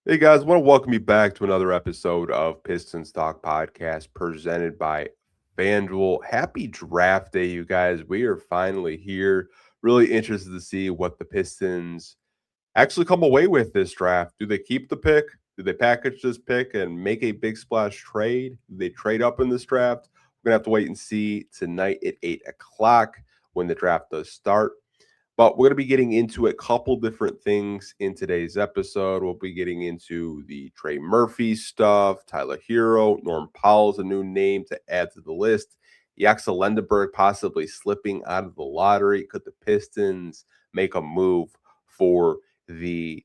Hey guys, I want to welcome you back to another episode of Pistons Talk Podcast presented by FanDuel. Happy draft day, you guys. We are finally here. Really interested to see what the Pistons actually come away with this draft. Do they keep the pick? Do they package this pick and make a big splash trade? Do they trade up in this draft? We're going to have to wait and see tonight at 8 o'clock when the draft does start. But we're going to be getting into a couple different things in today's episode. We'll be getting into the Trey Murphy stuff, Tyler Herro, Norman Powell's a new name to add to the list. Yaxel Lendeborg possibly slipping out of the lottery. Could the Pistons make a move for the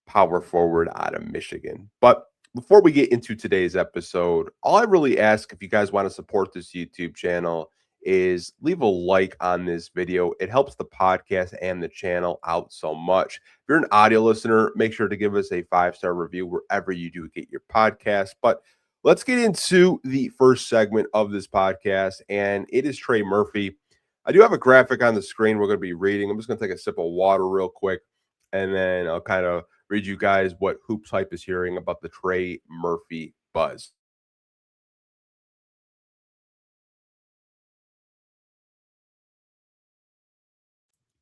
power forward out of Michigan? But before we get into today's episode, all I really ask, if you guys want to support this YouTube channel, is leave a like on this video. It helps the podcast and the channel out so much. If you're an audio listener, make sure to give us a 5-star review wherever you do get your podcast. But let's get into the first segment of this podcast, and it is Trey Murphy. I do have a graphic on the screen we're going to be reading. I'm just going to take a sip of water real quick, and then I'll kind of read you guys what Hoops Hype is hearing about the Trey Murphy buzz.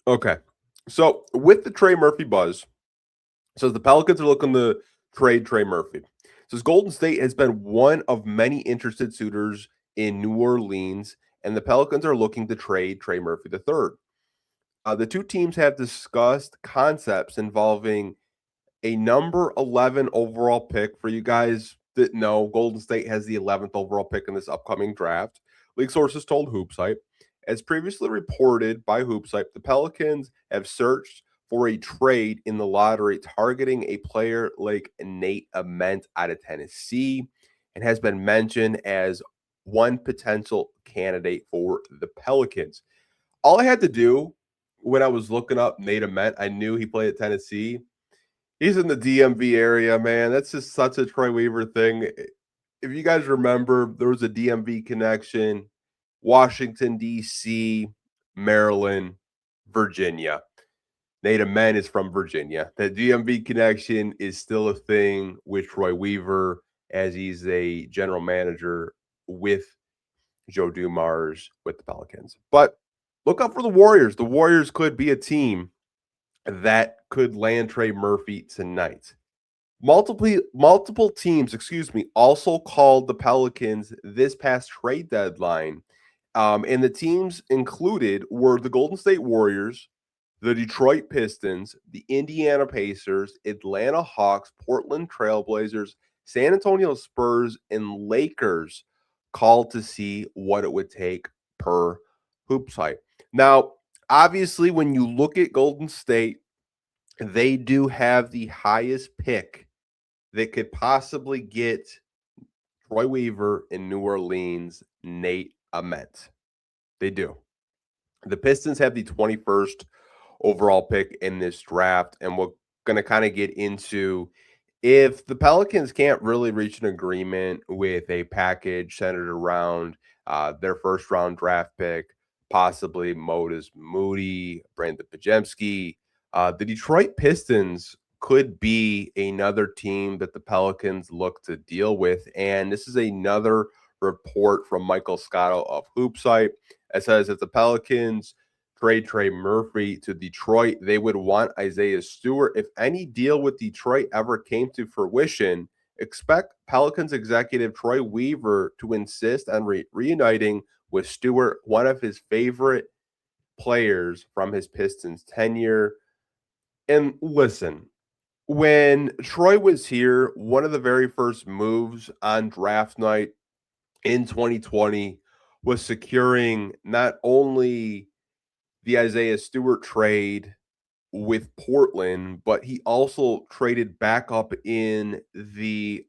Okay. So with the Trey Murphy buzz, it says the Pelicans are looking to trade Trey Murphy. It says Golden State has been one of many interested suitors in New Orleans, and the Pelicans are looking to trade Trey Murphy III. The two teams have discussed concepts involving a number 11 overall pick. For you guys that know, Golden State has the 11th overall pick in this upcoming draft. League sources told HoopsHype. As previously reported by HoopsHype, the Pelicans have searched for a trade in the lottery targeting a player like Nate Ament out of Tennessee, and has been mentioned as one potential candidate for the Pelicans. All I had to do when I was looking up Nate Ament, I knew he played at Tennessee. He's in the DMV area, man. That's just such a Troy Weaver thing. If you guys remember, there was a DMV connection, Washington, D.C., Maryland, Virginia. Nate Amen is from Virginia. The DMV connection is still a thing with Troy Weaver, as he's a general manager with Joe Dumars with the Pelicans. But look out for the Warriors. The Warriors could be a team that could land Trey Murphy tonight. Multiple teams, also called the Pelicans this past trade deadline. And the teams included were the Golden State Warriors, the Detroit Pistons, the Indiana Pacers, Atlanta Hawks, Portland Trailblazers, San Antonio Spurs, and Lakers called to see what it would take per hoop site. Now, obviously, when you look at Golden State, they do have the highest pick that could possibly get Troy Weaver in New Orleans, Nate Ament. They do. The Pistons have the 21st overall pick in this draft, and we're going to kind of get into if the Pelicans can't really reach an agreement with a package centered around their first round draft pick, possibly Modus Moody, Brandon Pajemski, the Detroit Pistons could be another team that the Pelicans look to deal with. And this is another report from Michael Scotto of HoopsSite. It says if the Pelicans trade Trey Murphy to Detroit, they would want Isaiah Stewart. If any deal with Detroit ever came to fruition, expect Pelicans executive Troy Weaver to insist on reuniting with Stewart, one of his favorite players from his Pistons tenure. And listen, when Troy was here, one of the very first moves on draft night in 2020 was securing not only the Isaiah Stewart trade with Portland, but he also traded back up in the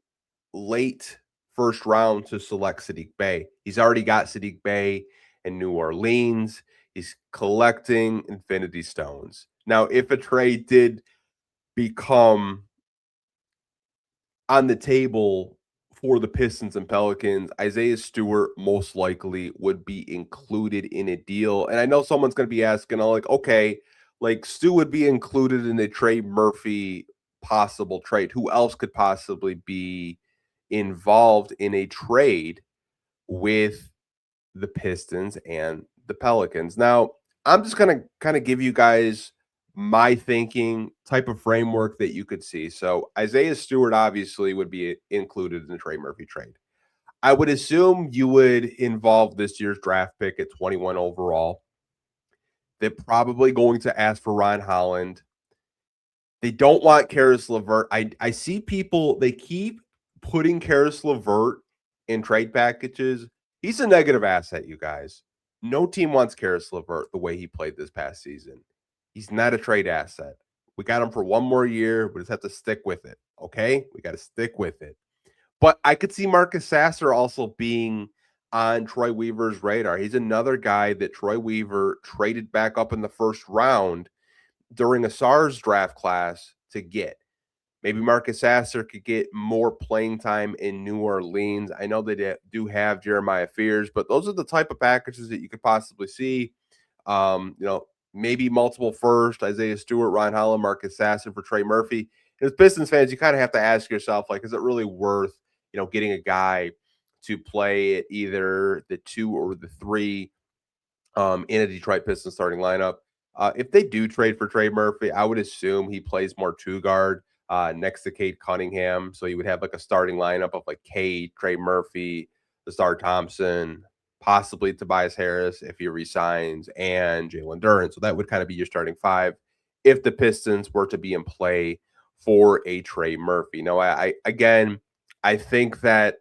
late first round to select Sadiq Bey. He's already got Sadiq Bey in New Orleans. He's collecting Infinity Stones. Now, if a trade did become on the table for the Pistons and Pelicans, Isaiah Stewart most likely would be included in a deal. And I know someone's going to be asking, like, okay, like Stu would be included in a Trey Murphy possible trade. Who else could possibly be involved in a trade with the Pistons and the Pelicans? Now, I'm just going to kind of give you guys my thinking type of framework that you could see. So, Isaiah Stewart obviously would be included in the Trey Murphy trade. I would assume you would involve this year's draft pick at 21 overall. They're probably going to ask for Ron Holland. They don't want Karis LeVert. I see people, they keep putting Karis LeVert in trade packages. He's a negative asset, you guys. No team wants Karis LeVert the way he played this past season. He's not a trade asset. We got him for one more year. We just have to stick with it. Okay? We got to stick with it. But I could see Marcus Sasser also being on Troy Weaver's radar. He's another guy that Troy Weaver traded back up in the first round during a SARS draft class to get. Maybe Marcus Sasser could get more playing time in New Orleans. I know they do have Jeremiah Fears, but those are the type of packages that you could possibly see. Maybe multiple first, Isaiah Stewart, Ron Holland, Marcus Sasser for Trey Murphy. And as Pistons fans, you kind of have to ask yourself, like, is it really worth, getting a guy to play at either the 2 or the 3 in a Detroit Pistons starting lineup? If they do trade for Trey Murphy, I would assume he plays more 2 guard next to Cade Cunningham. So you would have like a starting lineup of like Cade, Trey Murphy, the Star Thompson, possibly Tobias Harris if he resigns, and Jalen Duren. So that would kind of be your starting 5 if the Pistons were to be in play for a Trey Murphy. No, I think that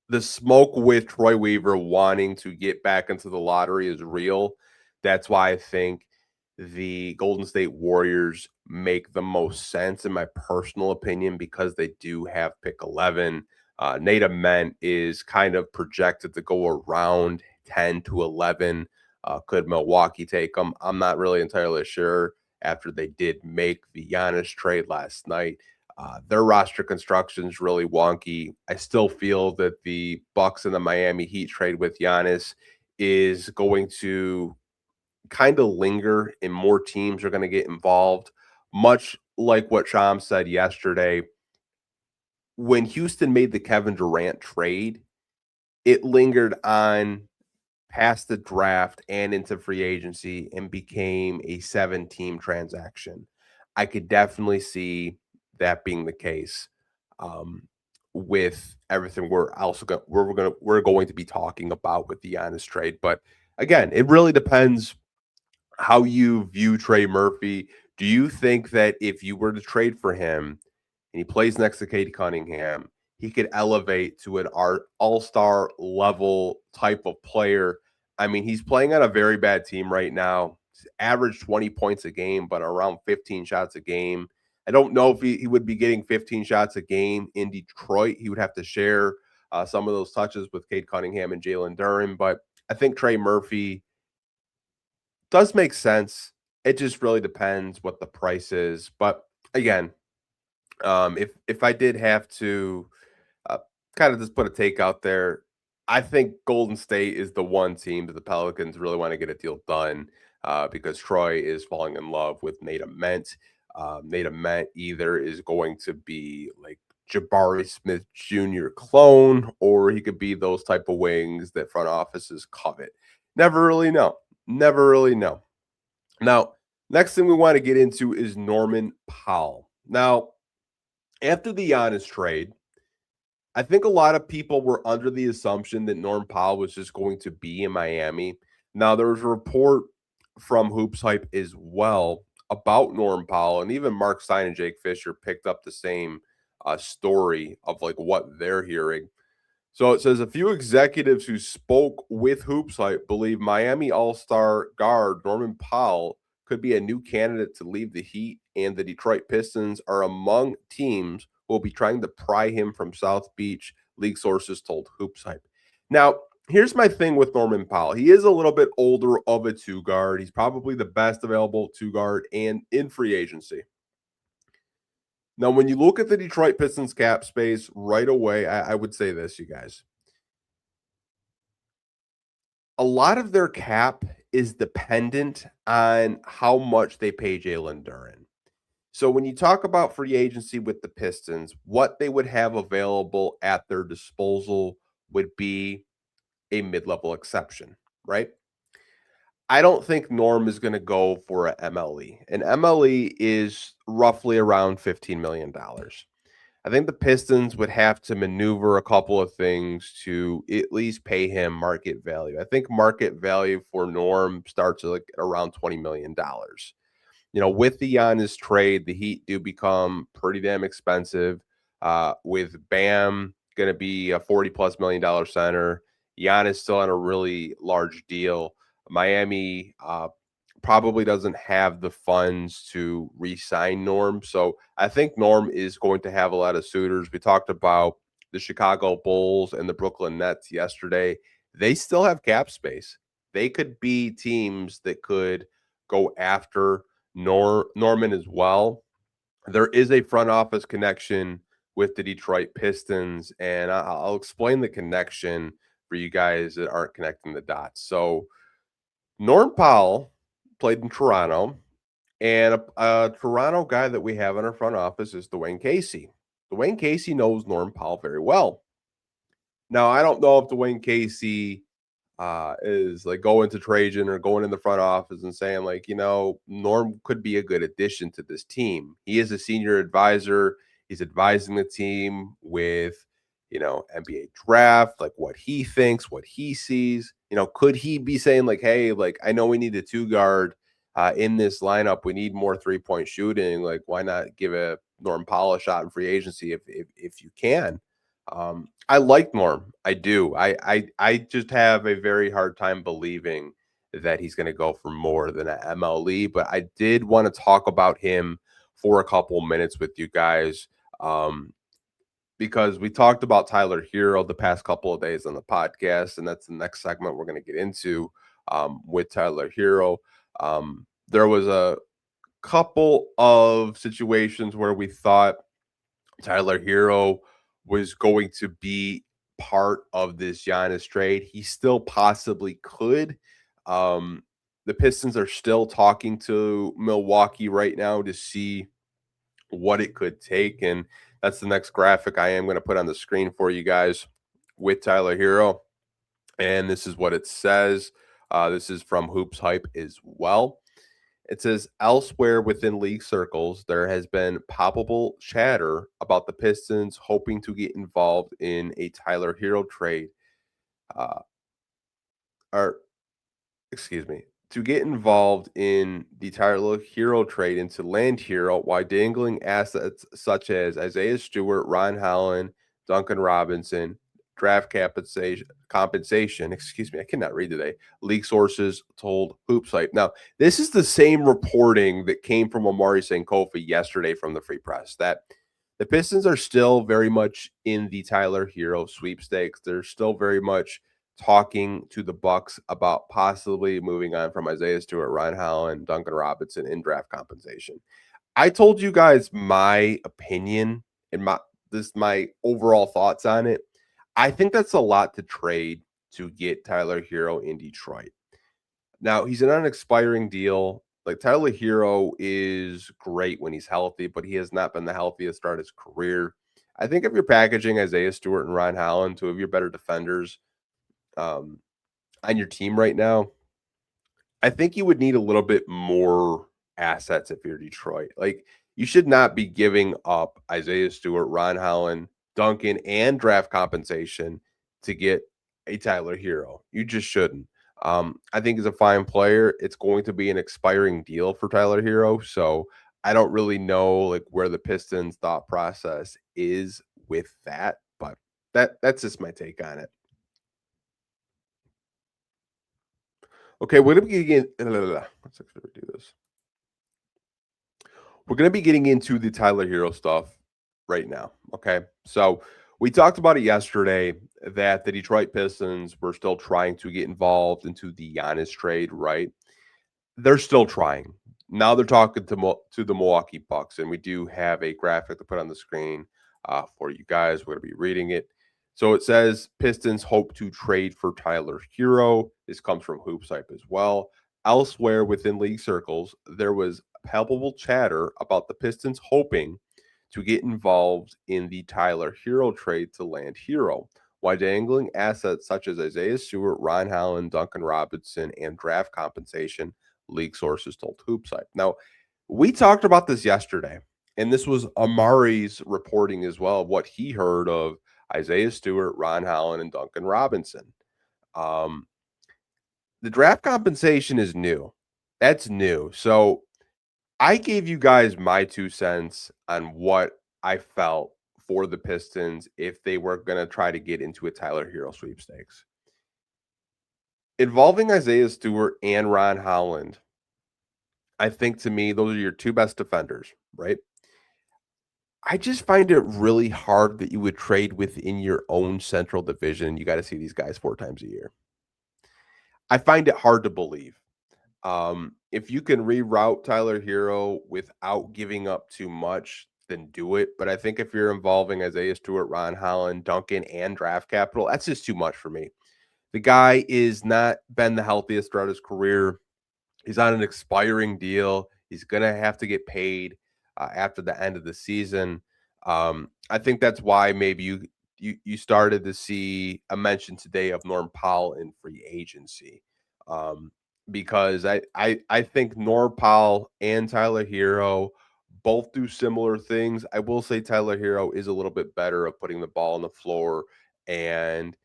the smoke with Troy Weaver wanting to get back into the lottery is real. That's why I think the Golden State Warriors make the most sense, in my personal opinion, because they do have pick 11. Nate Ament is kind of projected to go around 10 to 11. Could Milwaukee take him? I'm not really entirely sure after they did make the Giannis trade last night. Their roster construction is really wonky. I still feel that the Bucks and the Miami Heat trade with Giannis is going to kind of linger, and more teams are going to get involved. Much like what Sham said yesterday, when Houston made the Kevin Durant trade, it lingered on past the draft and into free agency and became a 7-team transaction. I could definitely see that being the case with everything we're going to be talking about with the Giannis trade. But again, it really depends how you view Trey Murphy. Do you think that if you were to trade for him and he plays next to Cade Cunningham, he could elevate to an all-star level type of player? I mean, he's playing on a very bad team right now. He's averaged 20 points a game, but around 15 shots a game. I don't know if he would be getting 15 shots a game in Detroit. He would have to share some of those touches with Cade Cunningham and Jalen Duren. But I think Trey Murphy does make sense. It just really depends what the price is. But again, if I did have to uh, kind of just put a take out there, I think Golden State is the one team that the Pelicans really want to get a deal done because Troy is falling in love with Nate Ament. Nate Ament either is going to be like Jabari Smith Jr. clone, or he could be those type of wings that front offices covet. Never really know. Never really know. Now, next thing we want to get into is Norman Powell. Now, after the Giannis trade, I think a lot of people were under the assumption that Norm Powell was just going to be in Miami. Now, there was a report from Hoops Hype as well about Norm Powell, and even Mark Stein and Jake Fisher picked up the same story of like what they're hearing. So it says a few executives who spoke with Hoops Hype believe Miami All-Star guard Norman Powell could be a new candidate to leave the Heat, and the Detroit Pistons are among teams who will be trying to pry him from South Beach, league sources told Hoops Hype. Now, here's my thing with Norman Powell. He is a little bit older of a 2 guard. He's probably the best available 2 guard and in free agency. Now, when you look at the Detroit Pistons cap space right away, I would say this, you guys. A lot of their cap is dependent on how much they pay Jalen Duren. So when you talk about free agency with the Pistons, what they would have available at their disposal would be a mid-level exception, right? I don't think Norm is going to go for a MLE. An MLE is roughly around $15 million. I think the Pistons would have to maneuver a couple of things to at least pay him market value. I think market value for Norm starts at like around $20 million. With the Giannis trade, the Heat do become pretty damn expensive. With Bam going to be a 40 plus $1 million center, Giannis still on a really large deal. Miami probably doesn't have the funds to re-sign Norm. So I think Norm is going to have a lot of suitors. We talked about the Chicago Bulls and the Brooklyn Nets yesterday. They still have cap space. They could be teams that could go after Norman as well. There is a front office connection with the Detroit Pistons, and I'll explain the connection for you guys that aren't connecting the dots. So Norm Powell played in Toronto, and a Toronto guy that we have in our front office is Dwayne Casey. Dwayne Casey knows Norm Powell very well. Now, I don't know if Dwayne Casey is like going to Trajan or going in the front office and saying, like, Norm could be a good addition to this team. He is a senior advisor. He's advising the team with, NBA draft, like what he thinks, what he sees. Could he be saying, like, hey, like, I know we need a two guard in this lineup. We need more 3-point shooting. Like, why not give a Norm Powell a shot in free agency if you can? I like Norm. I do. I just have a very hard time believing that he's going to go for more than an MLE. But I did want to talk about him for a couple minutes with you guys, because we talked about Tyler Herro the past couple of days on the podcast, and that's the next segment we're going to get into with Tyler Herro. There was a couple of situations where we thought Tyler Herro was going to be part of this Giannis trade. He still possibly could. The Pistons are still talking to Milwaukee right now to see what it could take. And that's the next graphic I am going to put on the screen for you guys with Tyler Herro. And this is what it says. This is from Hoops Hype as well. It says, elsewhere within league circles, there has been palpable chatter about the Pistons hoping to get involved in a Tyler Herro trade. Uh, or, excuse me, to get involved in the Tyler Herro trade and to land Herro while dangling assets such as Isaiah Stewart, Ron Holland, Duncan Robinson, draft compensation, excuse me, I cannot read today. League sources told Hoops Hype. Now, this is the same reporting that came from Amari Sankofa yesterday from the Free Press, that the Pistons are still very much in the Tyler Herro sweepstakes. They're still very much talking to the Bucks about possibly moving on from Isaiah Stewart, Ryan Holland, Duncan Robinson in draft compensation. I told you guys my opinion and my overall thoughts on it. I think that's a lot to trade to get Tyler Herro in Detroit. Now, he's in an expiring deal. Like, Tyler Herro is great when he's healthy, but he has not been the healthiest throughout his career. I think if you're packaging Isaiah Stewart and Ryan Holland, two of your better defenders, on your team right now, I think you would need a little bit more assets if you're Detroit. Like, you should not be giving up Isaiah Stewart, Ron Holland, Duncan, and draft compensation to get a Tyler Herro. You just shouldn't. I think he's a fine player. It's going to be an expiring deal for Tyler Herro, so I don't really know like where the Pistons' thought process is with that, but that's just my take on it. Okay, we're gonna be getting. Let's actually do this. We're gonna be getting into the Tyler Herro stuff right now. Okay, so we talked about it yesterday that the Detroit Pistons were still trying to get involved into the Giannis trade. Right, they're still trying. Now they're talking to the Milwaukee Bucks, and we do have a graphic to put on the screen for you guys. We're gonna be reading it. So it says Pistons hope to trade for Tyler Herro. This comes from Hoops Hype as well. elsewhere within league circles, there was palpable chatter about the Pistons hoping to get involved in the Tyler Herro trade to land Herro, while dangling assets such as Isaiah Stewart, Ron Holland, Duncan Robinson, and draft compensation, league sources told HoopSite. Now, we talked about this yesterday, and this was Amari's reporting as well of what he heard of Isaiah Stewart, Ron Holland, and Duncan Robinson. Um, the draft compensation is new. That's new. So I gave you guys my 2 cents on what I felt for the Pistons if they were going to try to get into a Tyler Herro sweepstakes. Involving Isaiah Stewart and Ron Holland, I think to me, those are your 2 best defenders, right? I just find it really hard that you would trade within your own central division. You got to see these guys 4 times a year. I find it hard to believe. If you can reroute Tyler Herro without giving up too much, then do it. But I think if you're involving Isaiah Stewart, Ron Holland, Duncan, and draft capital, that's just too much for me. The guy is not been the healthiest throughout his career. He's on an expiring deal. He's gonna have to get paid after the end of the season. I think that's why maybe you started to see a mention today of Norman Powell in free agency. Because I think Norman Powell and Tyler Herro both do similar things. I will say Tyler Herro is a little bit better at putting the ball on the floor, and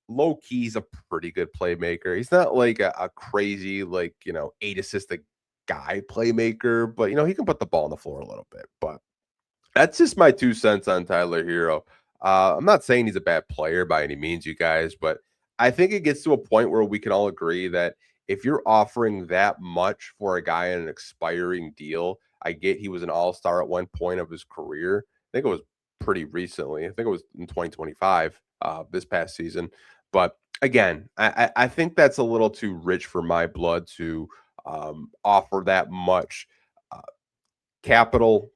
low key, he's a pretty good playmaker. He's not like a crazy, like, 8 assistant guy playmaker, but he can put the ball on the floor a little bit. But that's just my 2 cents on Tyler Herro. I'm not saying he's a bad player by any means, you guys, but I think it gets to a point where we can all agree that if you're offering that much for a guy in an expiring deal, I get he was an all-star at one point of his career. I think it was pretty recently. I think it was in 2025, this past season. But again, I think that's a little too rich for my blood to offer that much uh, capital,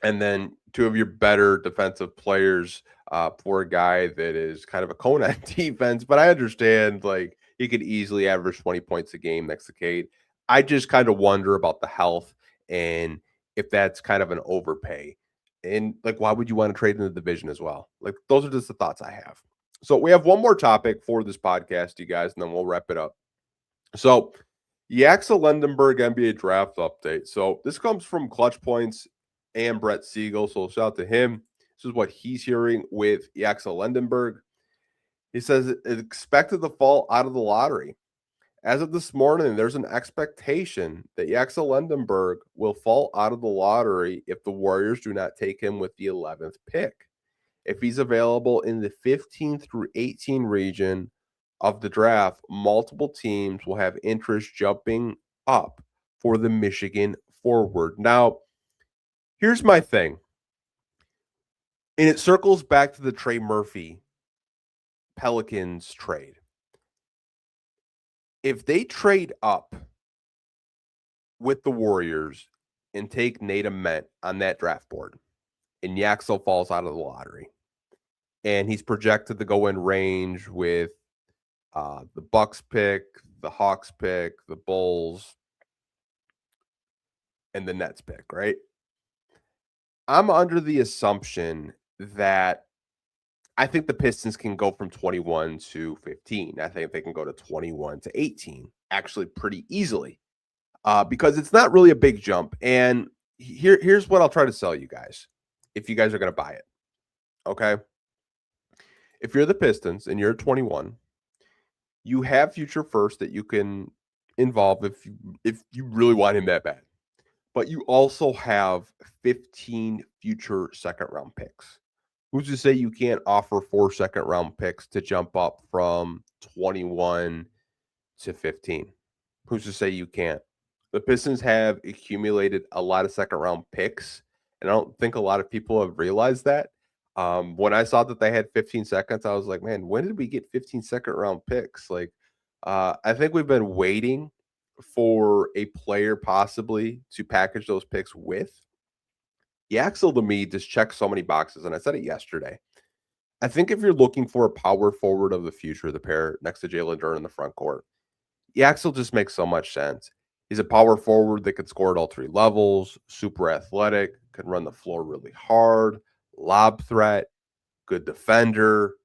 and then 2 of your better defensive players for a guy that is kind of a cone on defense. But I understand, like, he could easily average 20 points a game next to Cade. I just kind of wonder about the health and if that's kind of an overpay. And, like, why would you want to trade in the division as well? Like, those are just the thoughts I have. So we have one more topic for this podcast, you guys, and then we'll wrap it up. So Yaxel Lendeborg NBA draft update. So this comes from Clutch Points and Brett Siegel. So shout out to him. This is what he's hearing with Yaxel Lendeborg. He says it's expected to fall out of the lottery. As of this morning, there's an expectation that Yaxel Lendeborg will fall out of the lottery if the Warriors do not take him with the 11th pick. If he's available in the 15 through 18 region of the draft, multiple teams will have interest jumping up for the Michigan forward. Now, here's my thing, and it circles back to the Trey Murphy Pelicans trade. If they trade up with the Warriors and take Nate Ament on that draft board, and Yaxel falls out of the lottery, and he's projected to go in range with the Bucks pick, the Hawks pick, the Bulls, and the Nets pick, right? I'm under the assumption that I think the Pistons can go from 21 to 15. I think they can go to 21 to 18 actually pretty easily because it's not really a big jump. And here's what I'll try to sell you guys if you guys are going to buy it. Okay. If you're the Pistons and you're 21, you have future first that you can involve if you really want him that bad. But you also have 15 future second round picks. Who's to say you can't offer 4 second round picks to jump up from 21 to 15? Who's to say you can't? The Pistons have accumulated a lot of second round picks, and I don't think a lot of people have realized that. When I saw that they had 15 seconds, I was like, man, when did we get 15 second round picks? Like, I think we've been waiting for a player possibly to package those picks with. Yaxel to me just checks so many boxes, and I said it yesterday. I think if you're looking for a power forward of the future, the pair next to Jalen Duren in the front court, Yaxel just makes so much sense. He's a power forward that can score at all three levels, super athletic, can run the floor really hard, lob threat, good defender.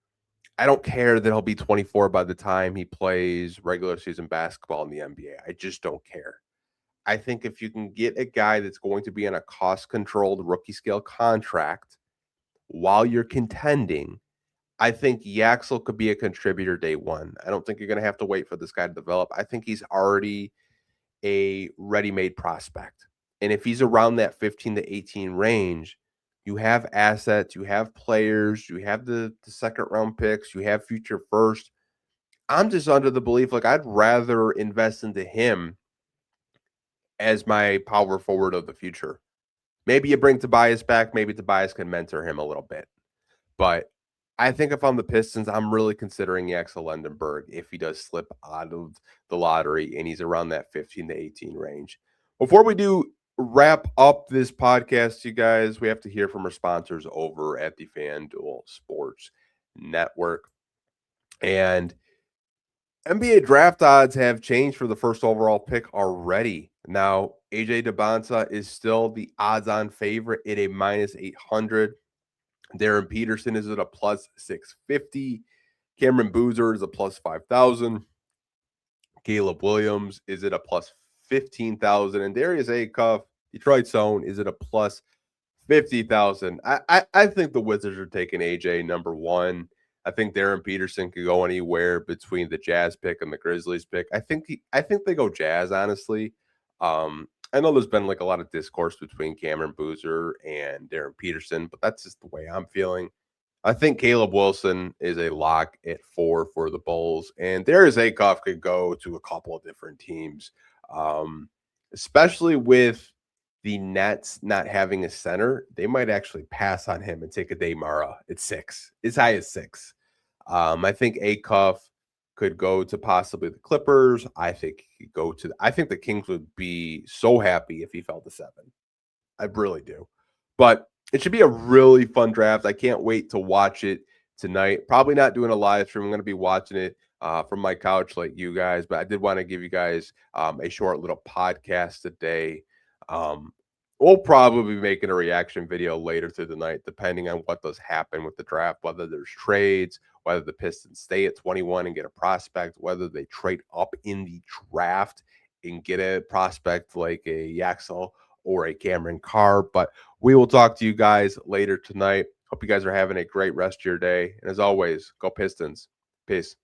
I don't care that he'll be 24 by the time he plays regular season basketball in the NBA. I just don't care. I think if you can get a guy that's going to be on a cost controlled rookie scale contract while you're contending, I think Yaxel could be a contributor day one. I don't think you're going to have to wait for this guy to develop. I think he's already a ready-made prospect. And if he's around that 15 to 18 range, you have assets, you have players, you have the second round picks, you have future first. I'm just under the belief like I'd rather invest into him as my power forward of the future. Maybe you bring Tobias back, maybe Tobias can mentor him a little bit. But I think if I'm the Pistons, I'm really considering Yaxel Lendeborg if he does slip out of the lottery and he's around that 15 to 18 range. Before we do wrap up this podcast, you guys, we have to hear from our sponsors over at the FanDuel Sports Network. And NBA draft odds have changed for the first overall pick already. Now, AJ DeBonta is still the odds-on favorite at a minus 800. Darren Peterson is at a plus 650. Cameron Boozer is a plus 5,000. Caleb Williams is at a plus 15,000. And Darius Acuff, Detroit's own, is at a plus 50,000. I think the Wizards are taking AJ number one. I think Darren Peterson could go anywhere between the Jazz pick and the Grizzlies pick. I think they go Jazz, honestly. I know there's been like a lot of discourse between Cameron Boozer and Darren Peterson, but that's just the way I'm feeling. I think Caleb Wilson is a lock at 4 for the Bulls, and Darius Acuff could go to a couple of different teams, especially with the Nets not having a center. They might actually pass on him and take a Daymara at 6, as high as 6. I think Acuff could go to possibly the Clippers. I think he could go to. I think the Kings would be so happy if he fell to 7. I really do. But it should be a really fun draft. I can't wait to watch it tonight. Probably not doing a live stream. I'm going to be watching it from my couch like you guys. But I did want to give you guys a short little podcast today. We'll probably be making a reaction video later through the night, depending on what does happen with the draft, whether there's trades, whether the Pistons stay at 21 and get a prospect, whether they trade up in the draft and get a prospect like a Yaxel or a Cameron Carr. But we will talk to you guys later tonight. Hope you guys are having a great rest of your day. And as always, go Pistons. Peace.